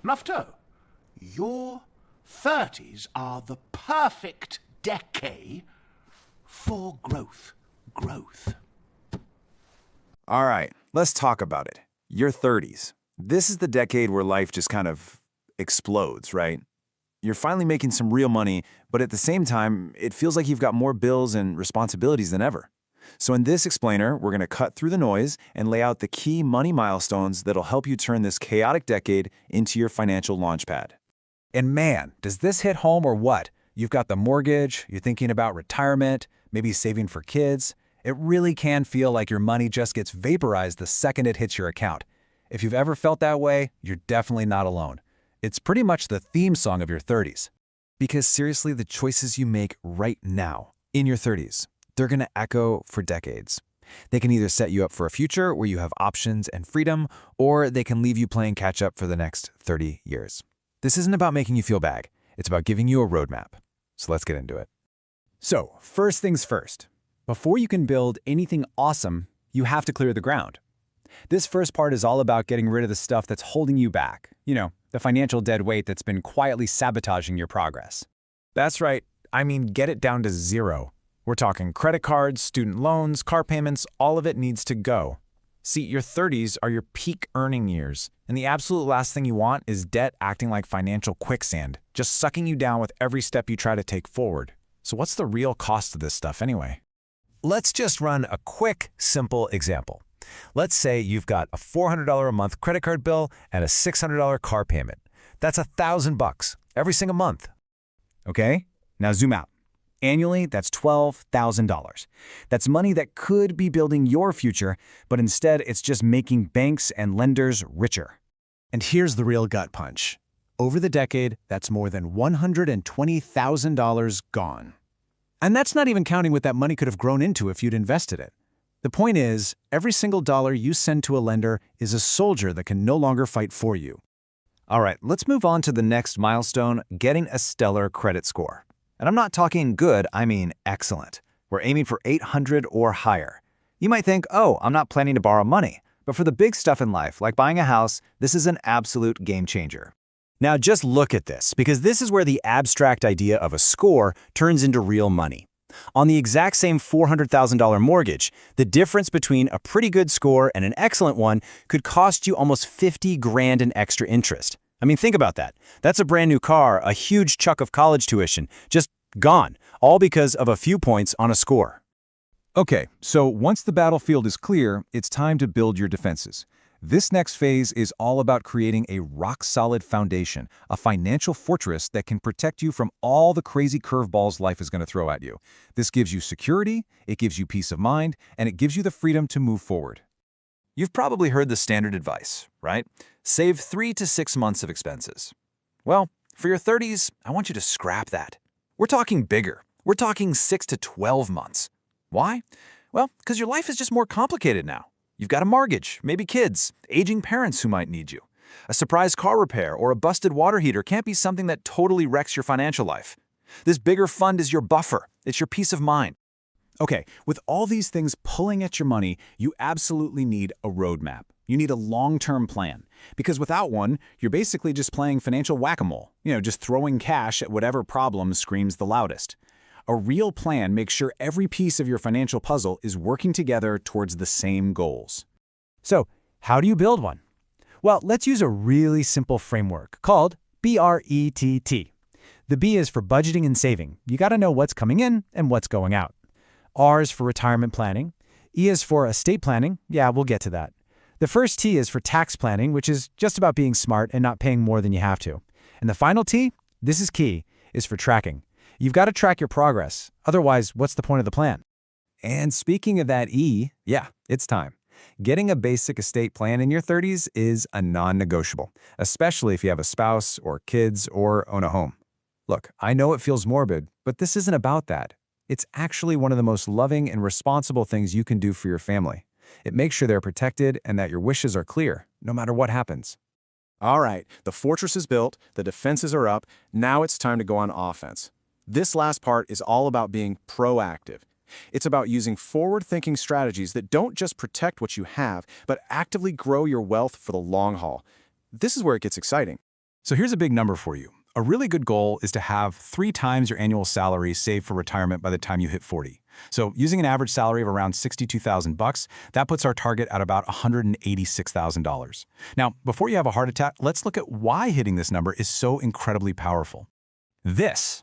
Nufto, your 30s are the perfect decade for growth. Growth. All right, let's talk about it. Your 30s. This is the decade where life just kind of explodes, right? You're finally making some real money, but at the same time, it feels like you've got more bills and responsibilities than ever. So in this explainer, we're going to cut through the noise and lay out the key money milestones that'll help you turn this chaotic decade into your financial launchpad. And man, does this hit home or what? You've got the mortgage, you're thinking about retirement, maybe saving for kids. It really can feel like your money just gets vaporized the second it hits your account. If you've ever felt that way, you're definitely not alone. It's pretty much the theme song of your 30s. Because seriously, the choices you make right now, in your 30s, they're going to echo for decades. They can either set you up for a future where you have options and freedom, or they can leave you playing catch-up for the next 30 years. This isn't about making you feel bad. It's about giving you a roadmap. So let's get into it. So, first things first. Before you can build anything awesome, you have to clear the ground. This first part is all about getting rid of the stuff that's holding you back. You know, the financial dead weight that's been quietly sabotaging your progress. That's right. I mean, get it down to zero. We're talking credit cards, student loans, car payments, all of it needs to go. See, your 30s are your peak earning years, and the absolute last thing you want is debt acting like financial quicksand, just sucking you down with every step you try to take forward. So what's the real cost of this stuff anyway? Let's just run a quick, simple example. Let's say you've got a $400 a month credit card bill and a $600 car payment. That's $1,000 every single month. Okay, now zoom out. Annually, that's $12,000. That's money that could be building your future, but instead it's just making banks and lenders richer. And here's the real gut punch. Over the decade, that's more than $120,000 gone. And that's not even counting what that money could have grown into if you'd invested it. The point is, every single dollar you send to a lender is a soldier that can no longer fight for you. All right, let's move on to the next milestone, getting a stellar credit score. And I'm not talking good, I mean excellent. We're aiming for 800 or higher. You might think, oh, I'm not planning to borrow money. But for the big stuff in life, like buying a house, this is an absolute game changer. Now just look at this, because this is where the abstract idea of a score turns into real money. On the exact same $400,000 mortgage, the difference between a pretty good score and an excellent one could cost you almost $50,000 in extra interest. I mean, think about that. That's a brand new car, a huge chunk of college tuition, just gone, all because of a few points on a score. Okay, so once the battlefield is clear, it's time to build your defenses. This next phase is all about creating a rock-solid foundation, a financial fortress that can protect you from all the crazy curveballs life is going to throw at you. This gives you security, it gives you peace of mind, and it gives you the freedom to move forward. You've probably heard the standard advice, right? Save 3 to 6 months of expenses. Well, for your 30s, I want you to scrap that. We're talking bigger. We're talking 6 to 12 months. Why? Well, because your life is just more complicated now. You've got a mortgage, maybe kids, aging parents who might need you. A surprise car repair or a busted water heater can't be something that totally wrecks your financial life. This bigger fund is your buffer. It's your peace of mind. Okay, with all these things pulling at your money, you absolutely need a roadmap. You need a long-term plan. Because without one, you're basically just playing financial whack-a-mole. Just throwing cash at whatever problem screams the loudest. A real plan makes sure every piece of your financial puzzle is working together towards the same goals. So, how do you build one? Well, let's use a really simple framework called B.R.E.T.T. The B is for budgeting and saving. You got to know what's coming in and what's going out. R is for retirement planning. E is for estate planning. Yeah, we'll get to that. The first T is for tax planning, which is just about being smart and not paying more than you have to. And the final T, this is key, is for tracking. You've got to track your progress. Otherwise, what's the point of the plan? And speaking of that E, yeah, it's time. Getting a basic estate plan in your 30s is a non-negotiable, especially if you have a spouse or kids or own a home. Look, I know it feels morbid, but this isn't about that. It's actually one of the most loving and responsible things you can do for your family. It makes sure they're protected and that your wishes are clear, no matter what happens. All right, the fortress is built, the defenses are up, now it's time to go on offense. This last part is all about being proactive. It's about using forward-thinking strategies that don't just protect what you have, but actively grow your wealth for the long haul. This is where it gets exciting. So here's a big number for you. A really good goal is to have 3 times your annual salary saved for retirement by the time you hit 40. So using an average salary of around $62,000, that puts our target at about $186,000. Now, before you have a heart attack, let's look at why hitting this number is so incredibly powerful. This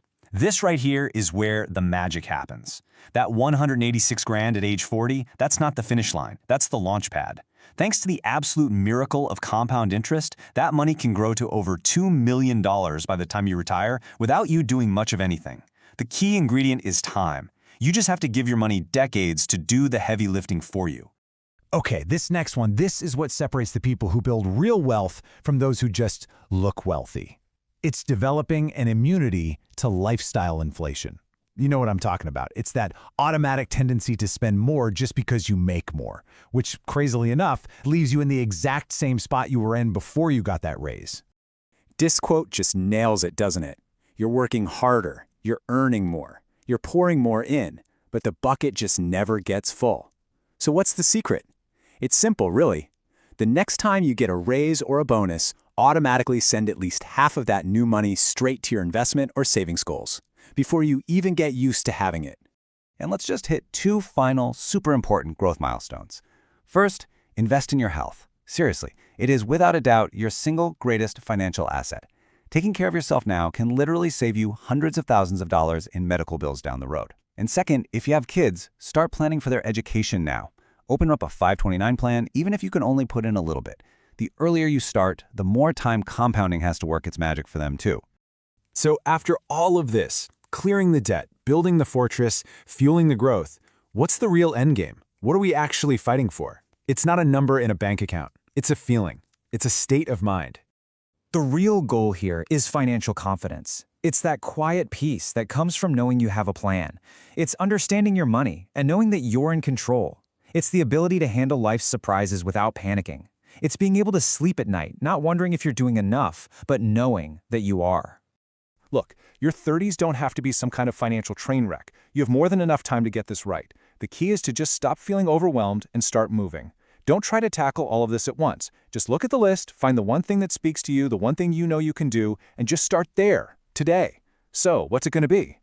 right here is where the magic happens. That 186 grand at age 40, that's not the finish line, that's the launch pad. Thanks to the absolute miracle of compound interest, that money can grow to over $2 million by the time you retire without you doing much of anything. The key ingredient is time. You just have to give your money decades to do the heavy lifting for you. Okay, this next one, this is what separates the people who build real wealth from those who just look wealthy. It's developing an immunity to lifestyle inflation. You know what I'm talking about. It's that automatic tendency to spend more just because you make more, which, crazily enough, leaves you in the exact same spot you were in before you got that raise. This quote just nails it, doesn't it? You're working harder, you're earning more, you're pouring more in, but the bucket just never gets full. So what's the secret? It's simple, really. The next time you get a raise or a bonus, automatically send at least half of that new money straight to your investment or savings goals, before you even get used to having it. And let's just hit 2 final, super important growth milestones. First, invest in your health. Seriously, it is without a doubt your single greatest financial asset. Taking care of yourself now can literally save you hundreds of thousands of dollars in medical bills down the road. And second, if you have kids, start planning for their education now. Open up a 529 plan, even if you can only put in a little bit. The earlier you start, the more time compounding has to work its magic for them too. So after all of this, clearing the debt, building the fortress, fueling the growth, what's the real endgame? What are we actually fighting for? It's not a number in a bank account. It's a feeling. It's a state of mind. The real goal here is financial confidence. It's that quiet peace that comes from knowing you have a plan. It's understanding your money and knowing that you're in control. It's the ability to handle life's surprises without panicking. It's being able to sleep at night, not wondering if you're doing enough, but knowing that you are. Look, your 30s don't have to be some kind of financial train wreck. You have more than enough time to get this right. The key is to just stop feeling overwhelmed and start moving. Don't try to tackle all of this at once. Just look at the list, find the one thing that speaks to you, the one thing you know you can do, and just start there, today. So, what's it going to be?